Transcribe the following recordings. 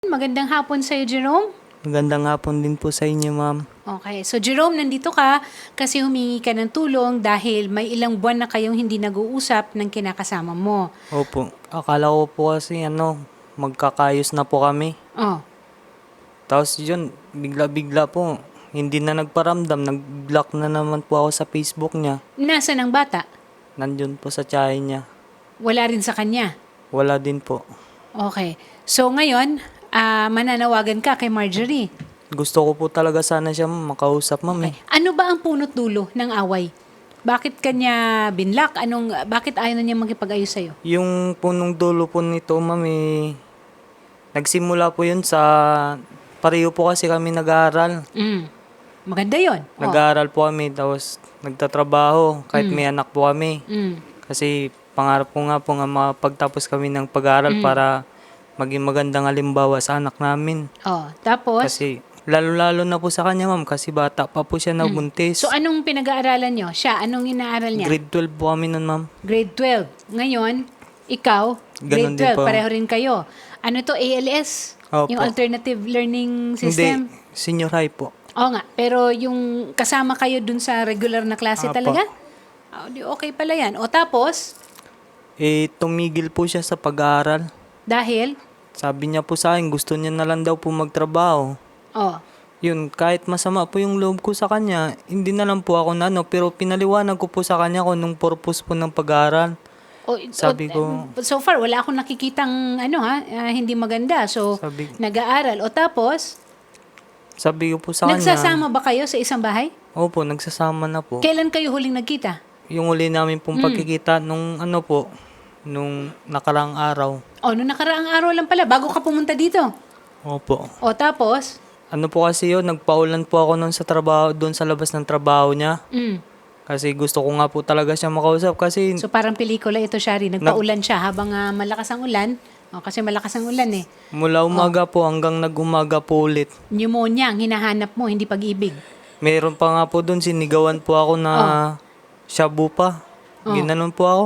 Magandang hapon sa'yo, Jerome. Magandang hapon din po sa inyo, ma'am. Okay, so Jerome, nandito ka kasi humingi ka ng tulong dahil may ilang buwan na kayong hindi nag-uusap ng kinakasama mo. Opo, akala ko po kasi magkakayos na po kami. Oh, Tapos yun, bigla-bigla po, hindi na nagparamdam, nag-block na naman po ako sa Facebook niya. nasaan ang bata? Nandun po sa tiyahin niya. Wala rin sa kanya. Wala din po. Okay, so ngayon, mananawagan ka kay Marjorie. Gusto ko po talaga sana siya makausap, ma'am. Okay. Ano ba ang punot dulo ng away? Bakit kanya binlock? Bakit ayaw na niya makipag-ayos sa'yo? Yung punong dulo po nito, ma'am, nagsimula po yun sa, pareho po kasi kami nag-aaral. Maganda yon. Nag-aaral po kami, tapos nagtatrabaho, kahit may anak po kami. Kasi pangarap ko nga po nga mapagtapos kami ng pag-aaral para maging magandang halimbawa sa anak namin. Oh, tapos? Kasi lalo-lalo na po sa kanya, ma'am, kasi bata pa po siya nabuntis. So anong pinag-aaralan nyo? Siya, anong inaaral niya? Grade 12 po kami nun, ma'am. Grade 12. Ngayon, ikaw, Ganon grade din 12, po. pareho rin kayo. Ano to, ALS? Opo. Yung Alternative Learning System? Hindi, senior high po. Oo nga, pero yung kasama kayo dun sa regular na klase Apo. talaga? Oh, di okay pala yan. O tapos, Tumigil po siya sa pag-aaral. dahil, Sabi niya po sa akin, gusto niya na lang daw po magtrabaho. oh, Yun, kahit masama po yung loob ko sa kanya, hindi na lang po ako pero pinaliwanag ko po sa kanya kung anong purpose po ng pag-aaral. Sabi ko- so far, wala akong nakikitang hindi maganda. So, Sabi- nag-aaral. O tapos, Sabi ko po sa kanya, nagsasama ba kayo sa isang bahay? opo, nagsasama na po. Kailan kayo huling nagkita? Yung uli namin pong pagkikita nung nung nakaraang araw. O, noong nakaraang araw lang pala, bago ka pumunta dito. Opo. O tapos, Ano po kasi yun, nagpaulan po ako noon sa trabaho, doon sa labas ng trabaho niya. Kasi gusto ko nga po talaga siya makausap kasi so parang pelikula ito, Shari. Nagpaulan siya habang malakas ang ulan. O, kasi malakas ang ulan eh. mula umaga po hanggang nag-umaga po ulit. Pneumonia ang hinahanap mo, hindi pag-ibig. Meron pa nga po doon, sinigawan po ako na shabu pa. Ginanon po ako.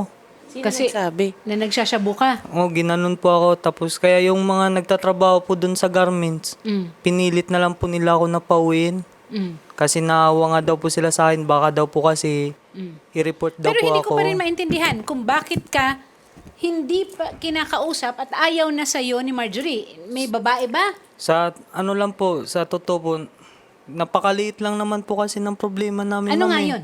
Kasi Sabi. na nagsasyabu ka. Ginanon po ako. Tapos kaya yung mga nagtatrabaho po doon sa garments, pinilit na lang po nila ako na pauwiin. Kasi naawa nga daw po sila sa akin. Baka daw po kasi i-report daw Pero po hindi ako. ko pa rin maintindihan kung bakit ka hindi pa kinakausap at ayaw na sa'yo ni Marjorie. May babae ba? Sa lang po, sa totoo po, napakaliit lang naman po kasi ng problema namin. Ano ma'am, nga eh. yun?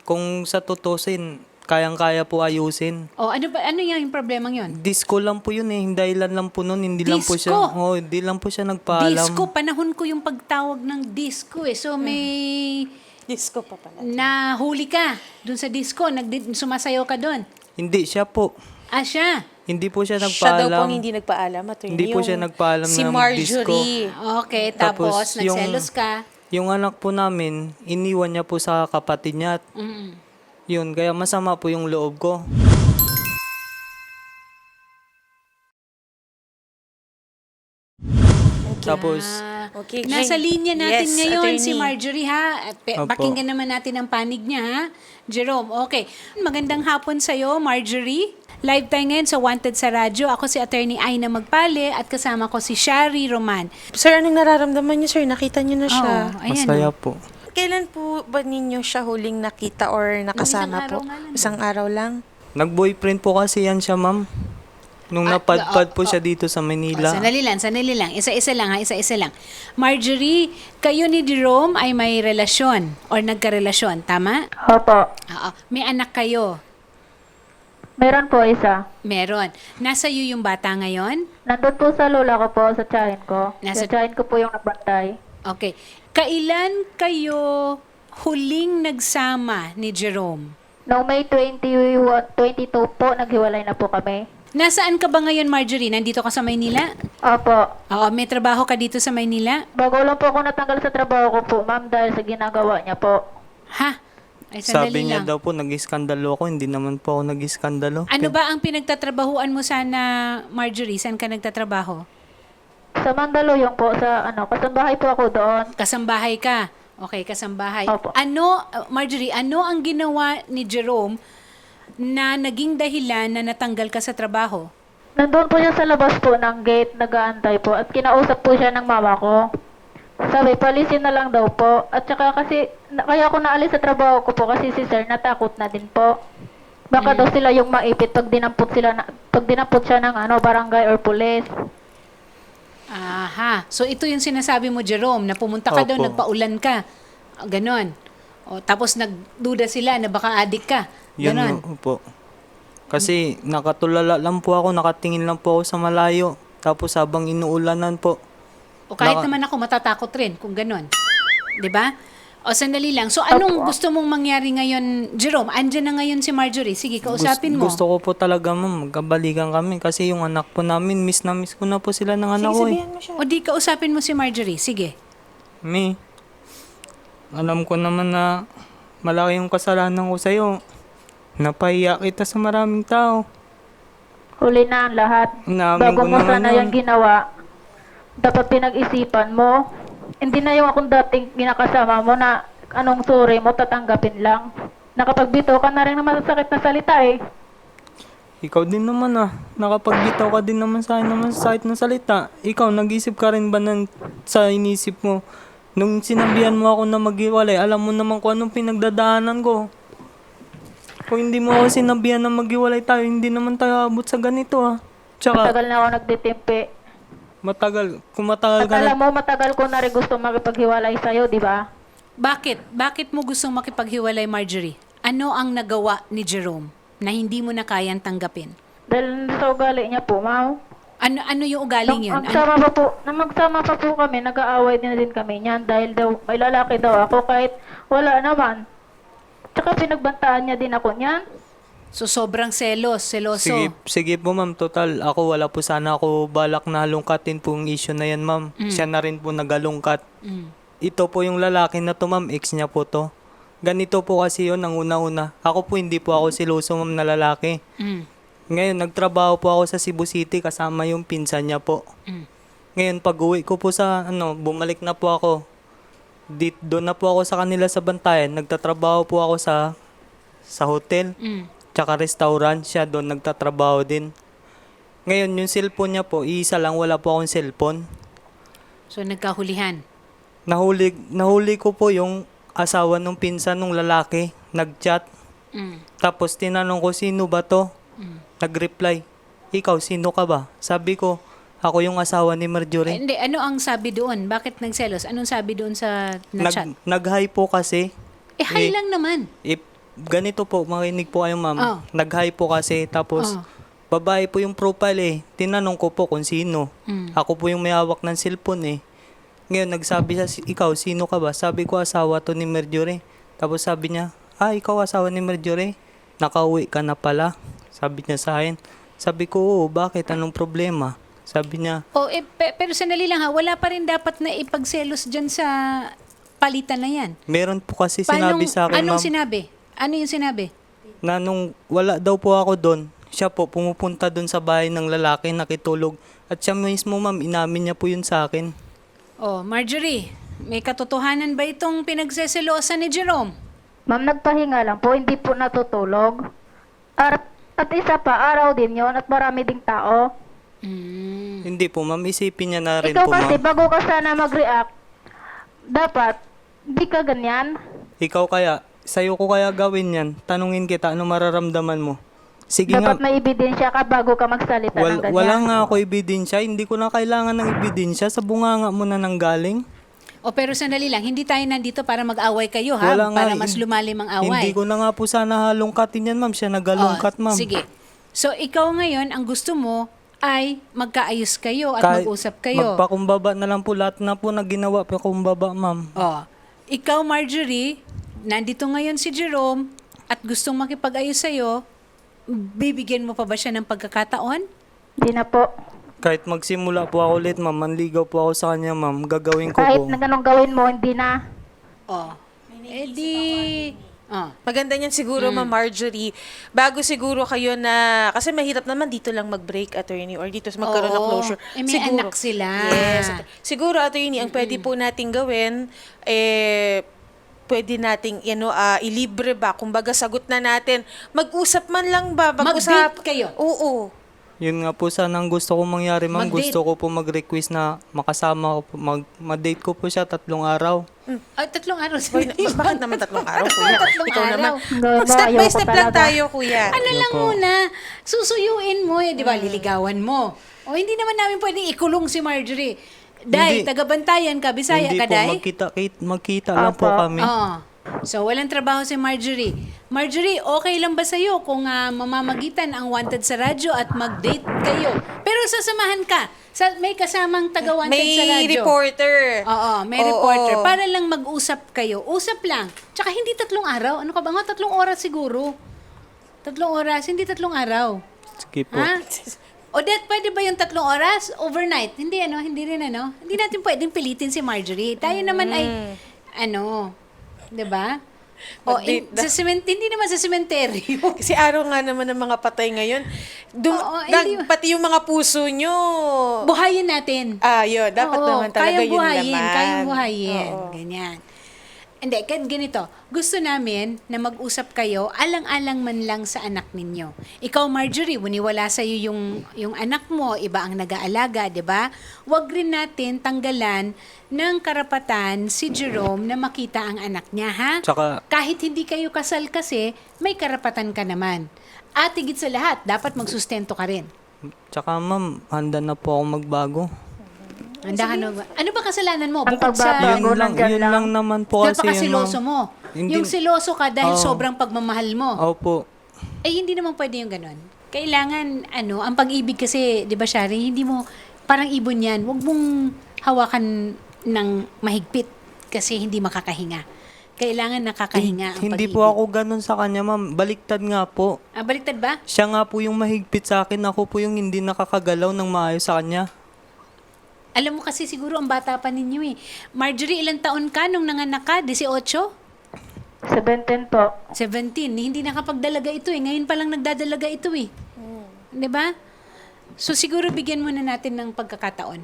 Kung sa tutusin, kayang-kaya po ayusin. O, ano yung problemang yun? Disco lang po yun eh. Dahilan lang po nun. Hindi lang po siya. Disco? Hindi lang po siya nagpaalam. Disco, panahon ko yung pagtawag ng disco eh. So may Disco pa pala. nahuli ka dun sa disco, sumasayaw ka dun. Hindi siya po. Ah, siya. Hindi po siya Siya daw nagpaalam. pong hindi nagpaalam. Attorney. Hindi po siya nagpaalam si ng Marjorie. Okay, tapos Tapos, nagselos ka. Yung anak po namin, iniwan niya po sa kapatid niya. At yun, kaya masama po yung loob ko. Tapos, Okay, Nasa Jane. linya natin Yes, ngayon si attorney. Marjorie ha. Opo. Pakinggan naman natin ang panig niya ha. Jerome, okay. Magandang hapon sa'yo, Marjorie. Live tayo ngayon sa Wanted sa Radyo. Ako si Attorney Aina Magpale at kasama ko si Shari Roman. Sir, anong nararamdaman niyo, sir? Nakita niyo na siya. Oh, ayan. masaya po. Kailan po ba ninyo siya huling nakita or nakasama Isang po? araw nga lang. Isang araw lang? Nag-boyfriend po kasi yan siya, ma'am. Nung napadpad po siya dito sa Manila. Sanali lang. Isa-isa lang. Marjorie, kayo ni Jerome ay may relasyon or nagkarelasyon, tama? Opo. Oo. May anak kayo. Meron po isa. Meron. Nasa iyo yung bata ngayon? Nandun po sa lola ko po, sa tiyahin ko. Nasa- Sa tiyahin ko po yung nagbantay. Okay. Kailan kayo huling nagsama ni Jerome? Noong May 22 po, naghiwalay na po kami. Nasaan ka ba ngayon, Marjorie? Nandito ka sa Maynila? Opo. Oo, may trabaho ka dito sa Maynila? Bago lang po ako natanggal sa trabaho ko po, ma'am, dahil sa ginagawa niya po. Ha? Ay, Sabi sandali niya lang. daw po, nag-iskandalo ako. Hindi naman po ako nag-iskandalo. Ano ba ang pinagtatrabahuan mo sana, Marjorie? Saan ka nagtatrabaho? Sa Mandaluyong po, sa kasambahay po ako doon. Kasambahay ka. Okay, kasambahay. Opo. Marjorie, ano ang ginawa ni Jerome na naging dahilan na natanggal ka sa trabaho? Nandun po siya sa labas po ng gate, nag-aantay po. At kinausap po siya ng mama ko. Sabi, palisin na lang daw po. At saka kasi, kaya ako naalis sa trabaho ko po kasi si sir natakot na din po. Baka daw sila yung maipit pag dinampot siya ng barangay or police. Aha. So ito yung sinasabi mo, Jerome, na pumunta ka daw, Opo. nagpaulan ka. Ganon. O, tapos nagduda sila na baka adik ka. Yun Ganon. po. Kasi nakatulala lang po ako, nakatingin lang po ako sa malayo. Tapos habang inuulanan po. O kahit Naka- naman ako matatakot rin kung ganon. 'Di ba? O sandali lang. So anong gusto mong mangyari ngayon, Jerome? Andyan na ngayon si Marjorie. Sige, kausapin mo. Gusto ko po talaga, ma'am, magkabalikan kami. Kasi yung anak po namin, miss na miss ko na po sila ng anak ko eh. Sabihan mo siya. O di kausapin mo si Marjorie. Sige. Mi, alam ko naman na malaki yung kasalanan ko sa'yo. Napahiya kita sa maraming tao. Huli na ang lahat. Inamin Bago ko mo naman sana yun. yung ginawa, dapat pinag-isipan mo. Hindi na yung akong dating ginakasama mo na anong sorry mo, tatanggapin lang. Nakapagbito ka na rin ng masasakit na salita eh. Ikaw din naman nakapagbitaw ka din naman sa akin naman sa sakit ng salita. Ikaw, nag-isip ka rin ba sa inisip mo? Nung sinabihan mo ako na maghiwalay, alam mo naman kung anong pinagdadaanan ko. Kung hindi mo ako sinabihan na maghiwalay tayo, hindi naman tayo abot sa ganito Tsaka, Matagal na ako nagtitimpi. kung matagal At ka alam na, mo, matagal ko na rin gusto makipaghiwalay sa'yo, di ba? Bakit? Bakit mo gustong makipaghiwalay, Marjorie? Ano ang nagawa ni Jerome na hindi mo na kayang tanggapin? Dahil sa ugali niya po, ma'am. Ano yung ugaling yun? Magsama pa po kami, nag-aaway din kami niyan dahil daw, may lalaki daw ako kahit wala naman. Tsaka pinagbantaan niya din ako niyan. So sobrang seloso. sige po ma'am, total, ako wala po sana ako balak na halungkatin po yung issue na yan ma'am. Siya na rin po nagalungkat. Mm. Ito po yung lalaki na to ma'am, ex niya po to. Ganito po kasi yun ang una-una. Ako po hindi po ako siloso ma'am na lalaki. Mm. Ngayon, nagtrabaho po ako sa Cebu City kasama yung pinsan niya po. Mm. Ngayon, pag-uwi ko po sa, bumalik na po ako. Doon na po ako sa kanila sa Bantayan. Nagtatrabaho po ako sa hotel. Mm. Tsaka restaurant siya, doon nagtatrabaho din. Ngayon, yung cellphone niya po, iisa lang, wala po akong cellphone. So nagkahulihan. Nahuli ko po yung asawa ng pinsan ng lalaki. Nag-chat. Mm. Tapos tinanong ko, sino ba to? Nag-reply, ikaw, sino ka ba? Sabi ko, ako yung asawa ni Marjorie. Hindi, ano ang sabi doon? Bakit nagselos? Anong sabi doon sa na-chat? Nag-hi po kasi. Hi lang naman. Ganito po, makinig po kayo ma'am. Oh. Nag-hi po kasi, tapos Oh. babae po yung profile Tinanong ko po kung sino. Ako po yung may hawak ng cellphone Ngayon, nagsabi siya, ikaw, sino ka ba? Sabi ko, asawa to ni Marjorie. Tapos sabi niya, ikaw asawa ni Marjorie? Nakauwi ka na pala. Sabi niya sa akin. Sabi ko, oo, bakit? Anong problema? Sabi niya, Pero sandali lang wala pa rin dapat na ipagselos dyan sa palitan na yan. meron po kasi sinabi sa akin, Anong ma'am, sinabi? Ano yung sinabi? na nung wala daw po ako doon, siya po pumupunta doon sa bahay ng lalaki, nakitulog. At siya mismo, ma'am, inamin niya po yun sa akin. Oh, Marjorie, may katotohanan ba itong pinagseselosan ni Jerome? Ma'am, nagpahinga lang po, hindi po natutulog. At isa pa, araw din yon at marami ding tao. Mm. Hindi po, ma'am, isipin niya na rin Ikaw po, kasi, ma'am. bago ka sana mag-react, dapat, di ka ganyan. Ikaw kaya, sa'yo ko kaya gawin yan. Tanungin kita, ano mararamdaman mo? Sige Dapat nga, may ebidensya ka bago ka magsalita ng ganyan. wala nga ako ebidensya. Hindi ko na kailangan ng ebidensya. Sa bunganga mo na nanggaling. Pero sandali lang, hindi tayo nandito para mag-away kayo, ha? Wala nga, Para mas lumalim ang away. Hindi ko na nga po sana halungkatin yan, ma'am. Siya nagalungkat, ma'am. Sige. So, ikaw ngayon, ang gusto mo ay magkaayos kayo at Kahit mag-usap kayo. Magpakumbaba na lang po. Lahat na po na ginawa pa kumbaba, ma'am. Ikaw, Marjorie, nandito ngayon si Jerome at gustong makipag-ayos sa'yo, bibigyan mo pa ba siya ng pagkakataon? Hindi na po. Kahit magsimula po ako ulit, ma'am, manligaw po ako sa kanya, ma'am. Gagawin ko Kahit po. na ganun gawin mo, hindi na. Maganda niyan siguro, Ma'am Marjorie, bago siguro kayo na, kasi mahirap naman dito lang mag-break, attorney, or dito magkaroon ng Oo. closure. May anak sila. Yes. Siguro, attorney, ang pwede po nating gawin, pwede nating, ilibre ba? Kumbaga, sagot na natin. Mag-usap man lang ba? Mag-date kayo? Oo. Yun nga po sana ang gusto ko mangyari, ma'am. Mag-date. Gusto ko po mag-request na makasama ko po, mag-date ko po siya 3 araw. Ay, 3 araw. Boy, bakit naman 3 araw, kuya? Tatlong Ikaw araw. naman. No, Step by ayoko step lang talaga. tayo, kuya. Ano lang po. muna, susuyuin mo di ba? Liligawan mo. O hindi naman namin pwedeng ikulong si Marjorie. Day, Hindi. taga-bantayan ka, Bisaya Hindi ka, po, Day? magkita lang po Apa. kami. Oo. So, walang trabaho si Marjorie. Marjorie, okay lang ba sa'yo kung mamamagitan ang wanted sa radyo at mag-date kayo? Pero sasamahan ka. May kasamang taga-wanted sa May radyo. reporter. Oo, may Oo. reporter. Para lang mag-usap kayo. Usap lang. Tsaka hindi 3 araw. Ano ka ba nga? 3 oras siguro. 3 oras, hindi 3 araw. Sige po. Ha? Odette, pwede ba yung 3 oras? Overnight? Hindi hindi rin Hindi natin pwedeng pilitin si Marjorie. Tayo naman ay, 'di ba? O, Mag-date na. hindi naman sa sementeryo. Kasi araw nga naman ng mga patay ngayon. Oo, hindi- Pati yung mga puso nyo. Buhayin natin. Yun. Dapat Oo, naman talaga kayang yun buhayin, naman. Kayang buhayin. Oo. Ganyan. Hindi, ganito. Gusto namin na mag-usap kayo, alang-alang man lang sa anak ninyo. Ikaw, Marjorie, wala sa iyo yung anak mo, iba ang nag-aalaga, di ba? Huwag rin natin tanggalan ng karapatan si Jerome na makita ang anak niya, ha? Tsaka, Kahit hindi kayo kasal kasi, may karapatan ka naman. At higit sa lahat, dapat magsustento ka rin. ma'am, handa na po ako magbago. Handa ka na ba? Ano ba kasalanan mo? Ang Bukod sa... pagbabago. nandyan Yun lang. lang naman po kasi yun, Napakasiloso ma'am. mo. Hindi- Yung siloso ka dahil Oo. sobrang pagmamahal mo. Opo. Eh, hindi naman pwede yung ganun. Kailangan, ang pag-ibig kasi, di ba, Shari, hindi mo, parang ibon yan. Huwag mong hawakan ng mahigpit kasi hindi makakahinga. Kailangan nakakahinga ang Hindi pag-ibig. po ako ganun sa kanya, ma'am. Baliktad nga po. Baliktad ba? Siya nga po yung mahigpit sa akin. Ako po yung hindi nakakagalaw ng maayos sa kanya. Alam mo kasi siguro ang bata pa ninyo eh. Marjorie, ilang taon ka nung nanganak ka? 18? 17 po. 17. Hindi nakapagdalaga ito eh. Ngayon pa lang nagdadalaga ito eh. 'Di ba? So siguro bigyan muna natin ng pagkakataon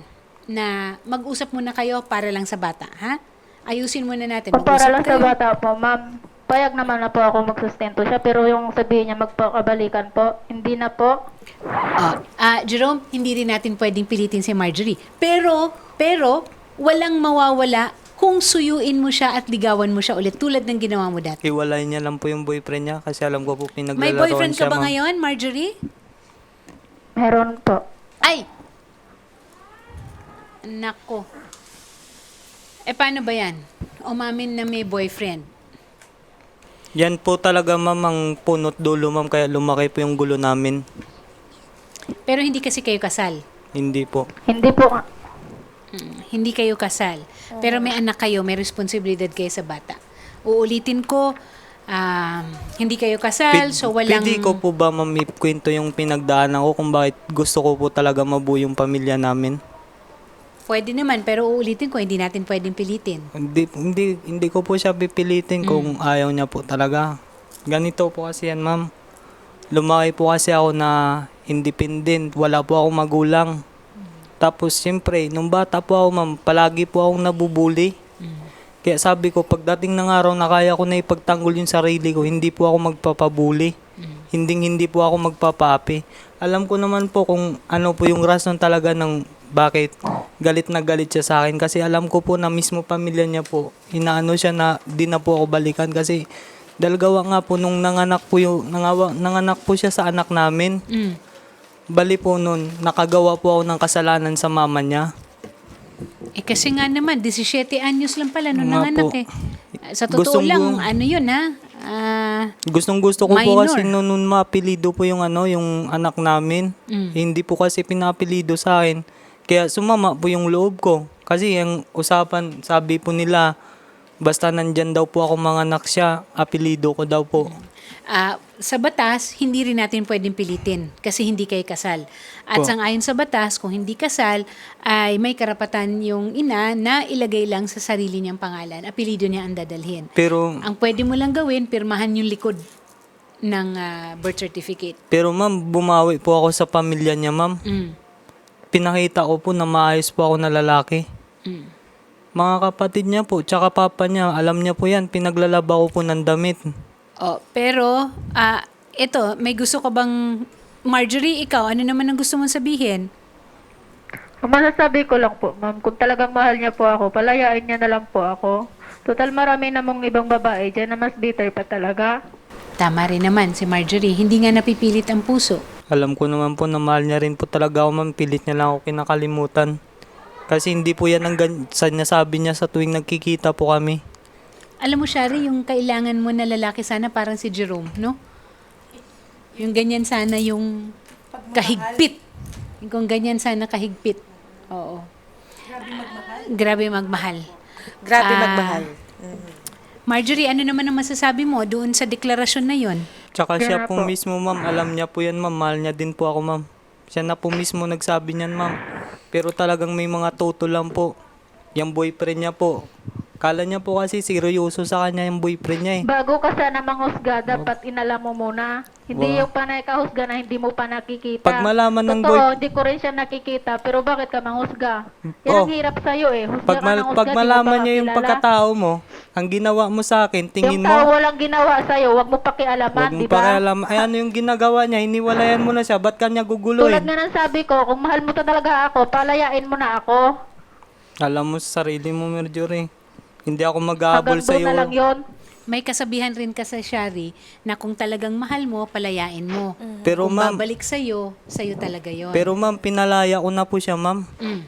na mag-usap muna kayo para lang sa bata, ha? Ayusin muna natin. Kung para lang sa kayo. bata po, ma'am, payag naman na po ako magsustento siya, pero yung sabihin niya magpakabalikan po, hindi na po. Jerome, hindi rin natin pwedeng pilitin si Marjorie. Pero walang mawawala kung suyuin mo siya at ligawan mo siya ulit tulad ng ginawa mo dati. Hiwalay niya lang po yung boyfriend niya kasi alam ko po pinaglalaroan May boyfriend ka siya, ba ma'am. ngayon, Marjorie? Meron po. Ay! Nako. Paano ba yan? Umamin na may boyfriend. Yan po talaga, ma'am, ang punot dulo, ma'am, kaya lumaki po yung gulo namin. Pero hindi kasi kayo kasal. Hindi po. Hindi po. Hindi kayo kasal. Pero may anak kayo, may responsibilidad kayo sa bata. Uulitin ko, hindi kayo kasal, so walang... Pwede ko po ba, ma'am, ikwento yung pinagdaanan ko kung bakit gusto ko po talaga mabuo yung pamilya namin? Pwede naman, pero uulitin ko, hindi natin pwedeng pilitin. Hindi ko po siya pipilitin kung ayaw niya po talaga. Ganito po kasi yan, ma'am. Lumaki po kasi ako na independent. Wala po akong magulang. Tapos, siyempre, nung bata po ako, ma'am, palagi po akong nabubuli. Kaya sabi ko, pagdating ng araw na kaya ko na ipagtanggol yung sarili ko, hindi po ako magpapabuli. Hindi po ako magpapaapi. Alam ko naman po kung ano po yung rason talaga ng bakit galit na galit siya sa akin. Kasi alam ko po na mismo pamilya niya po, inaano siya na di na po ako balikan. Kasi dahil gawa nga po nung nanganak po siya sa anak namin. Bali po nun, nakagawa po ako ng kasalanan sa mama niya. Kasi nga naman, 17 anyos lang pala nung Nga nanganak po. Sa totoo Gustong- lang, ano yun ha? Gustong-gusto ko po Minor. kasi nung mapilido po yung yung anak namin. Hindi po kasi pinapilido sa akin. Kaya sumama po yung loob ko. Kasi yung usapan, sabi po nila, basta nandyan daw po ako manganak siya, apelido ko daw po. Sa batas, hindi rin natin pwedeng pilitin kasi hindi kayo kasal. At Po. sangayon sa batas, kung hindi kasal, ay may karapatan yung ina na ilagay lang sa sarili niyang pangalan. Apelido niya ang dadalhin. Pero, Ang pwede mo lang gawin, pirmahan yung likod ng birth certificate. ma'am, bumawi po ako sa pamilya niya, ma'am. Pinakita ko po na maayos po ako na lalaki. Mga kapatid niya po, tsaka papa niya, alam niya po yan, pinaglalaba ko po ng damit. Pero, ito, may gusto ka bang Marjorie, ikaw, ano naman ang gusto mong sabihin? Ang masasabi ko lang po, ma'am, kung talagang mahal niya po ako, palayain niya na lang po ako. Total marami namang ibang babae dyan na mas bitter pa talaga. Tama rin naman si Marjorie, hindi nga napipilit ang puso. Alam ko naman po na mahal niya rin po talaga ako, ma'am. Pilit niya lang ako kinakalimutan. Kasi hindi po yan ang sinasabi niya sa tuwing nagkikita po kami. Alam mo, Shari, yung kailangan mo na lalaki sana parang si Jerome, no? Yung ganyan sana yung kahigpit. Yung kung ganyan sana kahigpit. Oo. Grabe magmahal. Grabe Ah, magmahal. Marjorie, ano naman ang masasabi mo doon sa deklarasyon na yon? Tsaka siya Kaya po po. mismo, ma'am. Alam niya po yan, ma'am. Mahal niya din po ako, ma'am. Siya na po mismo nagsabi niyan, ma'am. Pero talagang may mga toto lang po. Yung boyfriend niya po. Kala niya po kasi seryoso sa kanya yung boyfriend niya eh. Bago ka sana manghusga, dapat inalam mo muna. Hindi yung panay kahusga na hindi mo pa nakikita. Pag malaman ng Totoo, hindi ko rin siya nakikita, pero bakit ka manghusga? Yan ang Oh. hirap sa'yo eh. Husga Pag, ka ng husga, pag di mo malaman pa niya yung kakilala. pagkatao mo, ang ginawa mo sa akin, tingin Yung tao mo, walang ginawa sa'yo, wag mo pakialaman, huwag mo di ba? pakialam. Ay, ano yung ginagawa niya? Hiniwalayan mo na siya. Ba't kanya Tulad guguluhin? nga ng sabi ko, kung mahal mo talaga ako, palayain mo na ako. Alam mo sa sarili mo, Marjorie. Hindi ako mag-aabol Hanggang sa doon na lang iyo. yun. May kasabihan rin ka sa Shari na kung talagang mahal mo, palayain mo. Pero Kung ma'am, babalik sa'yo talaga yon. pero ma'am, pinalaya ko na po siya, ma'am. Mm.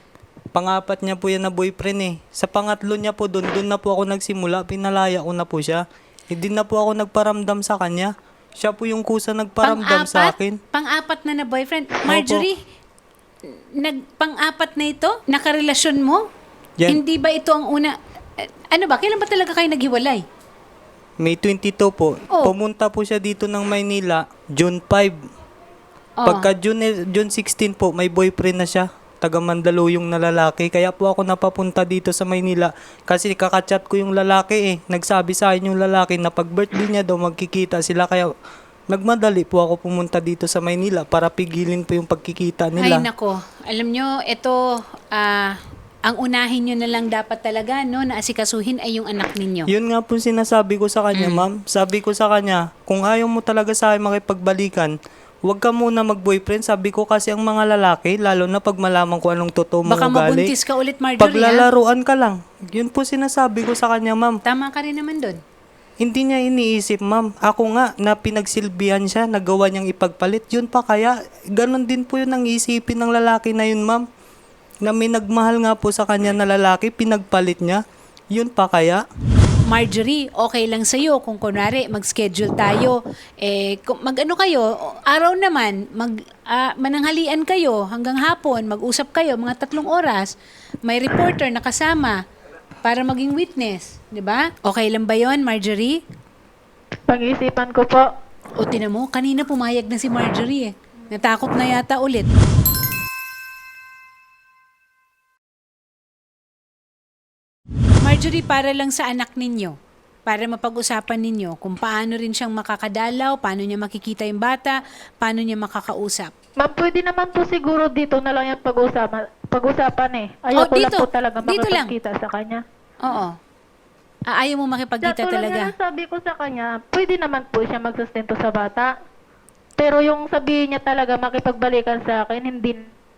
Pangapat niya po yan na boyfriend eh. Sa pangatlo niya po, doon na po ako nagsimula. Pinalaya ko na po siya. Hindi na po ako nagparamdam sa kanya. Siya po yung kusa nagparamdam sa akin. Pang-apat na boyfriend. Marjorie, pang-apat na ito? Nakarelasyon mo? Yan. Hindi ba ito ang una? Ano ba? Kailan ba talaga kayo naghiwalay? May 22 po. Oh. Pumunta po siya dito ng Maynila, June 5. Oh. Pagka June 16 po, may boyfriend na siya. Taga Mandaluyong na lalaki. Kaya po ako napapunta dito sa Maynila. Kasi kakachat ko yung lalaki eh. Nagsabi sa akin yung lalaki na pag birthday niya daw magkikita sila. Kaya nagmadali po ako pumunta dito sa Maynila para pigilin po yung pagkikita Ay nila. nako, alam nyo, ito, ang unahin nyo na lang dapat talaga, no, na asikasuhin ay yung anak ninyo. Yun nga po sinasabi ko sa kanya, ma'am. Sabi ko sa kanya, kung ayaw mo talaga sa akin makipagbalikan, huwag ka muna mag-boyfriend. Sabi ko kasi ang mga lalaki, lalo na pag malaman ko anong totoo mong Baka ugali, mabuntis ka ulit, Marjorie, ha? paglalaruan ka lang. Yun po sinasabi ko sa kanya, ma'am. Tama ka rin naman doon. Hindi niya iniisip, ma'am. Ako nga, na pinagsilbihan siya, nagawa niyang ipagpalit. Yun pa kaya, ganun din po yun ang isipin ng lalaki na yun, ma'am. Na may nagmahal nga po sa kanya na lalaki, pinagpalit niya. Yun pa kaya? Marjorie, okay lang sa'yo kung kunwari mag-schedule tayo. Mag-ano kayo, araw naman, mananghalian kayo hanggang hapon, mag-usap kayo mga 3 oras. May reporter na kasama para maging witness. Di ba? Okay lang ba yon, Marjorie? Pag-iisipan ko po. O tinan mo, kanina pumayag na si Marjorie eh. Natakot na yata ulit. Marjorie, para lang sa anak ninyo, para mapag-usapan ninyo kung paano rin siyang makakadalaw, paano niya makikita yung bata, paano niya makakausap. Ma'am, pwede naman po siguro dito na lang yung pag-usapan eh. Ayoko lang dito. po talaga Dito lang. makapagkita sa kanya. Oo. Ayaw mo makipagkita Tulad nga talaga. ng sabi ko sa kanya, pwede naman po siya magsustento sa bata. Pero yung sabihin niya talaga makipagbalikan sa akin, hindi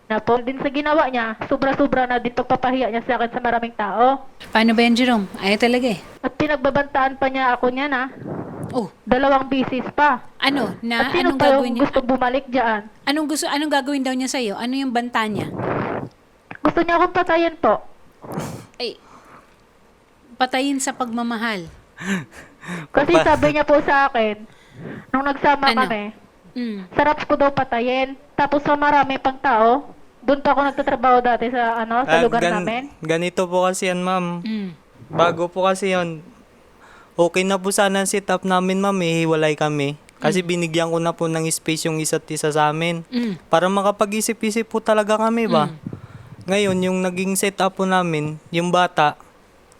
na po. Din sa ginawa niya, sobra-sobra na din pagpapahiya niya sa akin sa maraming tao. Paano ba yan, Jerome? Ayaw talaga eh. At pinagbabantaan pa niya ako niya na. Oh, 2 bisis pa. ano? At sino Anong pa gagawin yung niya? gustong bumalik dyan? Anong gagawin daw niya sa'yo? Ano yung banta niya? Gusto niya akong patayin po. Ay, patayin sa pagmamahal. Kasi sabi niya po sa akin, nung nagsama Ano? kami, Mm. sarap ko daw patayin. Tapos sa marami pang tao, doon pa ako nagtatrabaho dati sa sa lugar namin. Ganito po kasi yan, ma'am. Mm. Bago po kasi yon, okay na po sana ang setup namin, ma'am. Hiwalay kami. Kasi binigyan ko na po ng space yung isa't isa sa amin. Mm. Para makapag-isip-isip po talaga kami ba? Ngayon, yung naging setup po namin, yung bata,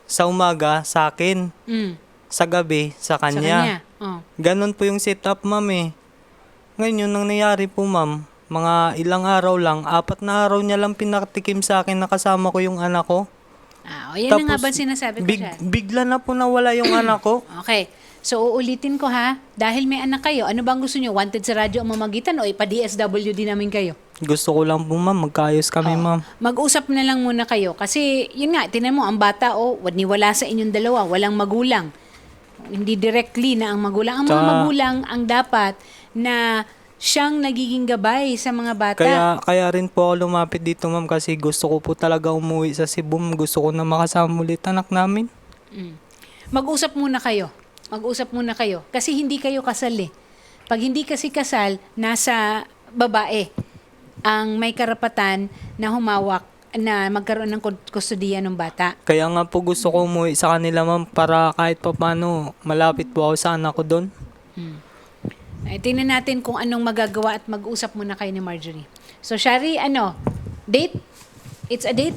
sa umaga, sa akin. Mm. Sa gabi, sa Sa kanya. kanya. Oh. Ganon po yung setup, ma'am eh. Ngayon, yun ang nangyari po, ma'am. Mga ilang araw lang, 4 na araw niya lang pinatikim sa akin na kasama ko yung anak ko. Yan na nga ba sinasabi ko siya? Bigla na po nawala yung anak ko. Okay. So, uulitin ko ha, dahil may anak kayo, ano bang gusto nyo? Wanted sa radyo ang mamagitan o ipa-DSWD namin kayo? Gusto ko lang po, ma'am, magkaayos kami, ma'am. Mag-usap na lang muna kayo. Kasi, yun nga, tinan mo, ang bata, wala sa inyong dalawa, walang magulang. Hindi directly na ang magulang. Ang mga Tsaka- magulang ang dapat na siyang nagiging gabay sa mga bata. Kaya rin po ako lumapit dito, ma'am, kasi gusto ko po talaga umuwi sa Cebu. Gusto ko na makasama ulit anak namin. Mag-usap muna kayo. Mag-usap muna kayo. Kasi hindi kayo kasal eh. Pag hindi kasi kasal, nasa babae ang may karapatan na humawak, na magkaroon ng kustudiya ng bata. Kaya nga po gusto ko umuwi sa kanila, ma'am, para kahit pa paano malapit po ako sa anak ko doon. Ay, tingnan natin kung anong magagawa at mag-usap muna kayo ni Marjorie. So, Shari, date? It's a date?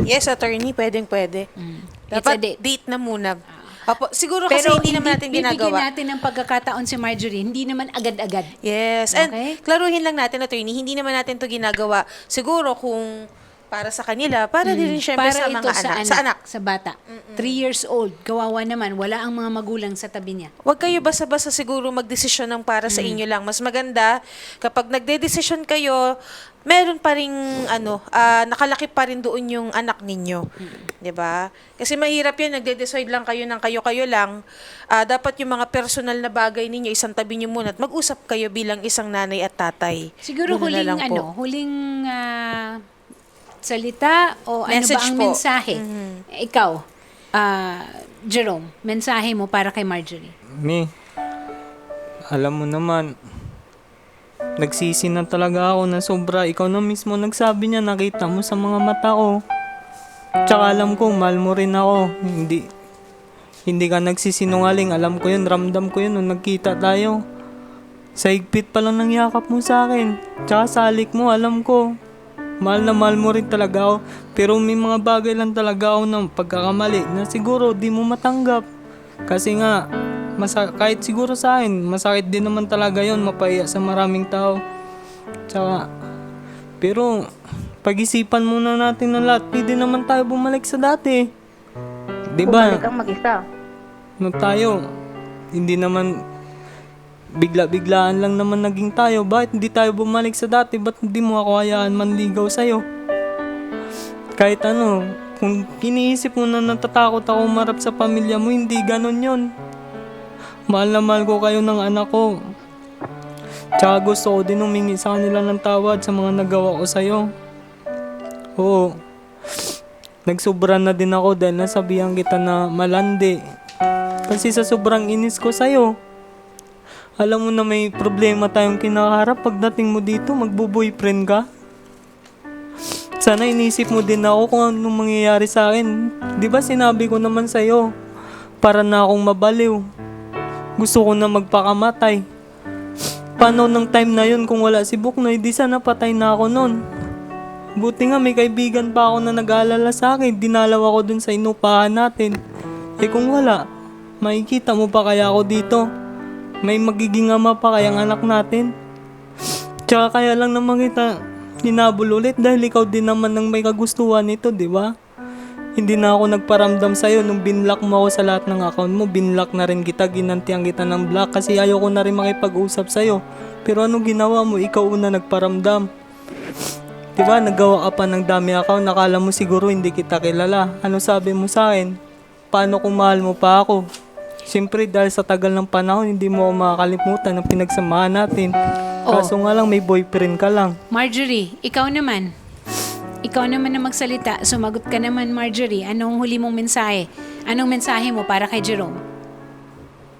Yes, attorney, pwede. It's Dapat a date. date na muna. Opo, siguro kasi hindi naman natin bibigyan ginagawa. natin ng pagkakataon si Marjorie, hindi naman agad-agad. Yes. And Okay. klaruhin lang natin, attorney, hindi naman natin to ginagawa siguro kung para sa kanila, para din rin syempre Para sa ito mga anak. Sa anak. sa bata. 3 years old, kawawa naman, wala ang mga magulang sa tabi niya. Huwag kayo basta-basta siguro magdesisyon ng para sa inyo lang. Mas maganda kapag nagde-desisyon kayo, meron pa ring nakalaki pa rin doon yung anak ninyo. 'Di ba? Kasi mahirap 'yan, nagde-decide lang kayo ng kayo-kayo lang. Dapat yung mga personal na bagay ninyo isang tabi niyo muna at mag-usap kayo bilang isang nanay at tatay. Siguro Ganun na huling lang po. huling salita o Message ano ba ang po. mensahe? Ikaw, Jerome, mensahe mo para kay Marjorie. Mi, alam mo naman, nagsisi na talaga ako na sobra. Ikaw na mismo nagsabi niya, nakita mo sa mga mata ko. Tsaka alam ko, mahal mo rin ako. Hindi ka nagsisinungaling. Alam ko yun, ramdam ko yun nung nagkita tayo. Sa higpit pa lang ng yakap mo sa akin. Tsaka sa halik mo, alam ko. Mahal na mahal mo rin talaga ako. Pero may mga bagay lang talaga ako ng pagkakamali na siguro di mo matanggap. Kasi nga, kahit siguro sa akin, masakit din naman talaga yon, mapahiya sa maraming tao. Tsaka, pero pag-isipan muna natin ng lahat, pwede naman tayo bumalik sa dati. Diba? Bumalik ang mag-isa. No tayo, hindi naman bigla-biglaan lang naman naging tayo. Bakit hindi tayo bumalik sa dati? Ba't hindi mo ako hayaan manligaw sa'yo? Kahit kung iniisip mo na natatakot ako umarap sa pamilya mo, hindi ganon yon. Mahal na mahal ko kayo ng anak ko. Tsaka gusto ko din humingi sa kanila ng tawad sa mga nagawa ko sa'yo. Oo. Nagsobra na din ako dahil nasabihan kita na malandi. Kasi sa sobrang inis ko sa'yo. Alam mo na may problema tayong kinakaharap pagdating mo dito, magbo-boyfriend ka. Sana inisip mo din ako kung anong mangyayari sa akin. Di ba sinabi ko naman sa'yo, para na akong mabaliw. Gusto ko na magpakamatay. Paano ng time na yun kung wala si Buknoy, di sana patay na ako nun. Buti nga may kaibigan pa ako na nag-aalala sa akin, dinalaw ako dun sa inupahan natin. Eh kung wala, makikita mo pa kaya ako dito? May magiging ama pa kayang anak natin? Tsaka kaya lang naman kita hinabol ulit dahil ikaw din naman ang may kagustuhan nito, di ba? Hindi na ako nagparamdam sa'yo nung binlock mo ako sa lahat ng account mo. Binlock na rin kita, ginantihan kita ng block kasi ayoko na rin makipag-usap sa'yo. Pero anong ginawa mo? Ikaw una nagparamdam. Diba, nagawa ka pa ng dami account, nakala mo siguro hindi kita kilala. Ano sabi mo sa akin? Paano kung mahal mo pa ako? Siyempre, dahil sa tagal ng panahon, hindi mo ako makakalimutan ng pinagsamahan natin. Kaso nga lang, may boyfriend ka lang. Marjorie, ikaw naman. Ikaw naman na magsalita. Sumagot ka naman, Marjorie. Anong huli mong mensahe? Anong mensahe mo para kay Jerome?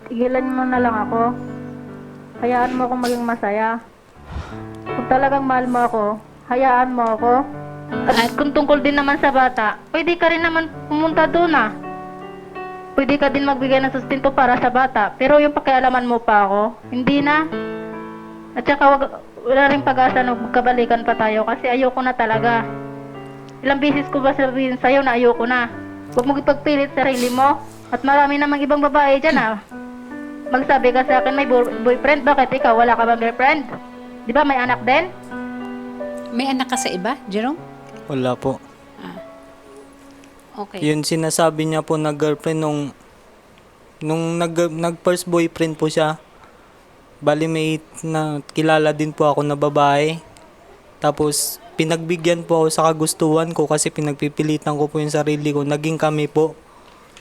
Tigilan mo na lang ako. Hayaan mo akong maging masaya. Kung talagang mahal mo ako, hayaan mo ako. At kung tungkol din naman sa bata, pwede ka rin naman pumunta doon Pwede ka din magbigay ng sustento para sa bata. Pero yung pakialaman mo pa ako, hindi na. At saka wala rin pag-asa na magkabalikan pa tayo kasi ayoko na talaga. Ilang beses ko ba sabihin sa'yo na ayoko na. Huwag mo ipagpilit sarili mo. At marami namang ibang babae dyan Magsabi ka sa akin may boyfriend, bakit ikaw wala ka bang girlfriend? Di ba may anak din? May anak ka sa iba, Jerome? Wala po. Okay. Yun sinasabi niya po na girlfriend nung Nung nag first boyfriend po siya, bali may na kilala din po ako na babae. Tapos pinagbigyan po ako sa kagustuhan ko kasi pinagpipilitan ko po yung sarili ko. Naging kami po.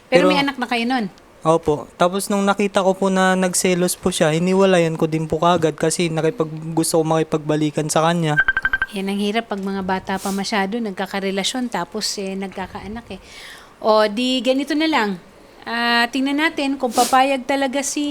Pero may anak na kayo nun. Opo. Tapos nung nakita ko po na nagselos po siya, hiniwalayan ko din po kagad kasi gusto ko makipagbalikan sa kanya. Yan ang hirap pag mga bata pa masyado, nagkakarelasyon, tapos nagkakaanak eh. O di ganito na lang. Tingnan natin kung papayag talaga si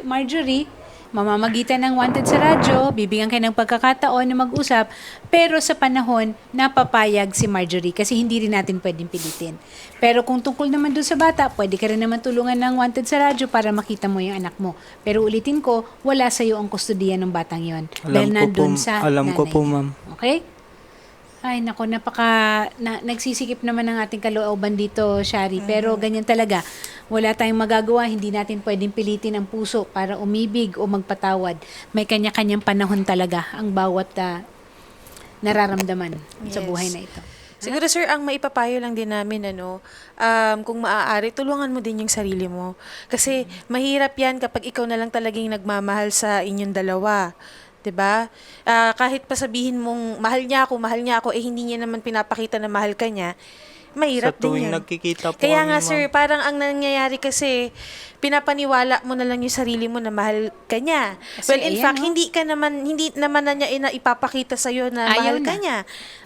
Marjorie, mamamagitan ng Wanted sa radyo, bibigyan kayo ng pagkakataon na mag-usap, pero sa panahon na papayag si Marjorie kasi hindi rin natin pwedeng pilitin. Pero kung tungkol naman dun sa bata, pwede ka rin naman tulungan ng Wanted sa radyo para makita mo yung anak mo. Pero ulitin ko, wala sa'yo ang kustudiya ng batang yon dahil nandun sa Alam ko nanay po, niya. ma'am. Okay? Ay, nako, nagsisikip naman ang ating kalooban dito, Shari. Pero ganyan talaga. Wala tayong magagawa. Hindi natin pwedeng pilitin ang puso para umibig o magpatawad. May kanya-kanyang panahon talaga ang bawat nararamdaman sa Yes. buhay na ito. Siguro sir, ang maipapayo lang din namin, kung maaari, tulungan mo din yung sarili mo. Kasi mahirap yan kapag ikaw na lang talagang nagmamahal sa inyong dalawa. 'Di ba? Kahit pa sabihin mong mahal niya ako, hindi niya naman pinapakita na mahal ka niya, mahirap Sa tuwing din yun. nagkikita po Kaya kami, nga ma'am. sir, parang ang nangyayari kasi, pinapaniwala mo na lang yung sarili mo na mahal ka niya. Kasi Well, in ayan, fact, no? hindi naman na niya ipapakita sa'yo na Ayaw mahal ka na. niya.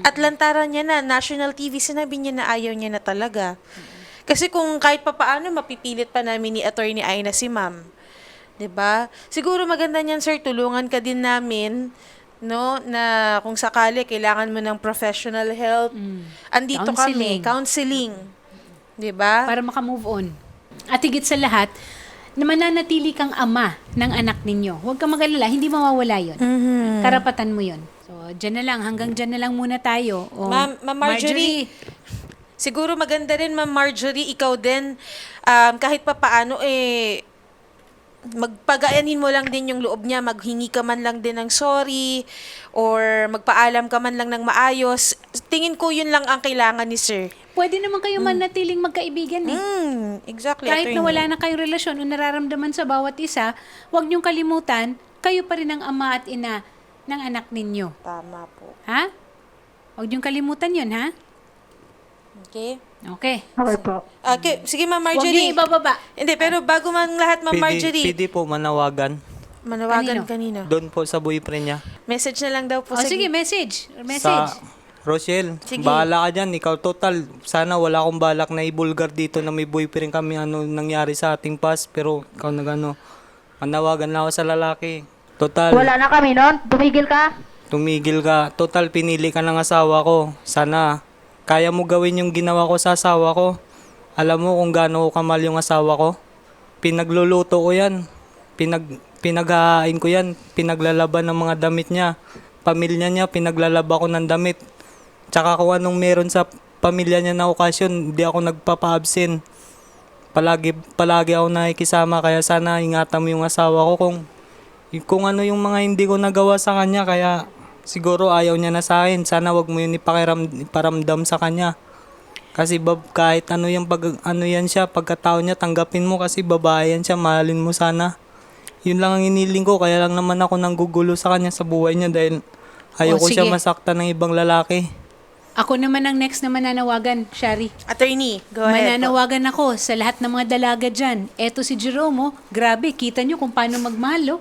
At lantaran niya na, national TV, sinabi niya na ayaw niya na talaga. Kasi kung kahit papaano, mapipilit pa namin ni Attorney Aina si ma'am. 'Di ba? Siguro maganda niyan, sir, tulungan ka din namin, no, na kung sakali kailangan mo ng professional help. Andito kami, counseling. 'Di ba? Para makamove on. At higit sa lahat, na mananatili kang ama ng anak ninyo. Huwag kang mag-alala, hindi mawawala yun. Karapatan mo yun. So, dyan na lang, hanggang dyan na lang muna tayo. O, Ma'am Marjorie, siguro maganda rin, Ma'am Marjorie, ikaw din, kahit papaano, magpagayanin mo lang din yung loob niya, maghingi ka man lang din ng sorry, or magpaalam ka man lang ng maayos. Tingin ko yun lang ang kailangan ni sir. Pwede naman kayo manatiling magkaibigan eh. Exactly. Kahit na attorney. wala na kayong relasyon o nararamdaman sa bawat isa, huwag niyong kalimutan, kayo pa rin ang ama at ina ng anak ninyo. Tama po. Ha? Huwag niyong kalimutan yun, ha? Okay? Okay. Okay po. Okay, sige Ma'am Huwag Marjorie. niyo ibababa. Hindi, pero bago man lahat, Ma'am Marjorie, Pwede po manawagan. manawagan kanino? Doon po sa boyfriend niya. Message na lang daw po. O sige, message. Sa Message. Rochelle, Sige. bahala ka dyan. Ikaw total, sana wala akong balak na ibulgar dito na may boyfriend kami nangyari sa ating past. Pero ikaw manawagan na ako sa lalaki. Total, Wala na kami nun. Tumigil ka. tumigil ka. Total, pinili ka ng asawa ko. Sana, kaya mo gawin yung ginawa ko sa asawa ko. Alam mo kung gaano ko kamal yung asawa ko. Pinagluluto ko yan. Pinaghahain ko yan. Pinaglalaban ng mga damit niya. Pamilya niya, pinaglalaba ko ng damit. Tsaka kung anong meron sa pamilya niya na okasyon, hindi ako nagpapa-absent. Palagi ako nakikisama, kaya sana ingatan mo yung asawa ko kung ano yung mga hindi ko nagawa sa kanya, kaya siguro ayaw niya na sa akin. Sana wag mo yun iparamdam sa kanya. Kasi kahit ano yung yan siya, pagkatao niya, tanggapin mo kasi babae yan siya, mahalin mo sana. Yun lang ang iniling ko, kaya lang naman ako nanggugulo sa kanya sa buhay niya dahil ayoko siya sige. masaktan ng ibang lalaki. Ako naman ang next na mananawagan, Shari. Attorney, go ahead. Mananawagan ako sa lahat ng mga dalaga dyan. Eto si Jerome, grabe, kita nyo kung paano magmahal,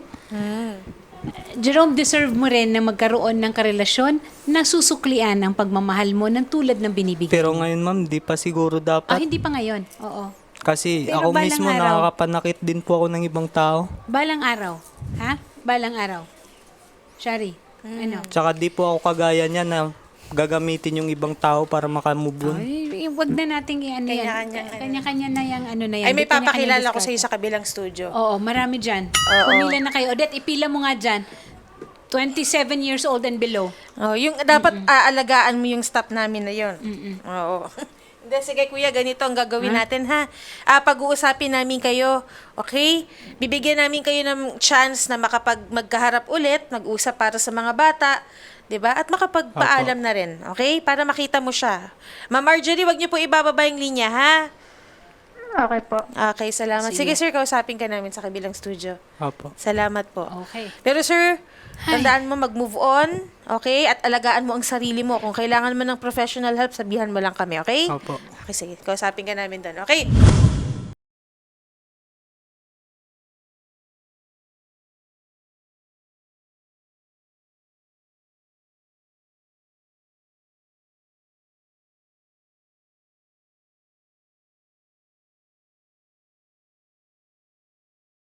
Jerome, deserve mo rin na magkaroon ng karelasyon na susuklian ang pagmamahal mo ng tulad ng binibigay. Pero ngayon ma'am, di pa siguro dapat. Hindi pa ngayon. Oo. Kasi Pero ako balang mismo araw. nakakapanakit din po ako ng ibang tao. Balang araw. Ha? Balang araw. Shari, ano? Tsaka di po ako kagaya niya na gagamitin yung ibang tao para makamove on. Ay, wag na nating i-ano yan. Kanya-kanyang ano. Kanya-kanya na yung ano na yan. Ay, may Kanya-kanyang papakilala ko diskarte. sa iyo sa kabilang studio. Oo, marami dyan. Pumila na kayo. Odette, ipila mo nga dyan. 27 years old and below. Oh, yung dapat aalagaan mo yung staff namin na yon. Oo. Hindi, sige kuya, ganito ang gagawin natin ha. Pag-uusapin namin kayo, okay? Bibigyan namin kayo ng chance na magkaharap ulit, mag-usap para sa mga bata, 'di ba? At makapagpaalam na rin, okay? Para makita mo siya. Ma'am Marjorie, wag niyo po ibababa yung linya, ha? Okay po. Okay, salamat. Sige, sir, kausapin ka namin sa kabilang studio. Opo. Salamat po. Okay. Pero sir, tandaan mo mag-move on, okay? At alagaan mo ang sarili mo. Kung kailangan mo ng professional help, sabihan mo lang kami, okay? Opo. Okay, sige. Kausapin ka namin doon, okay?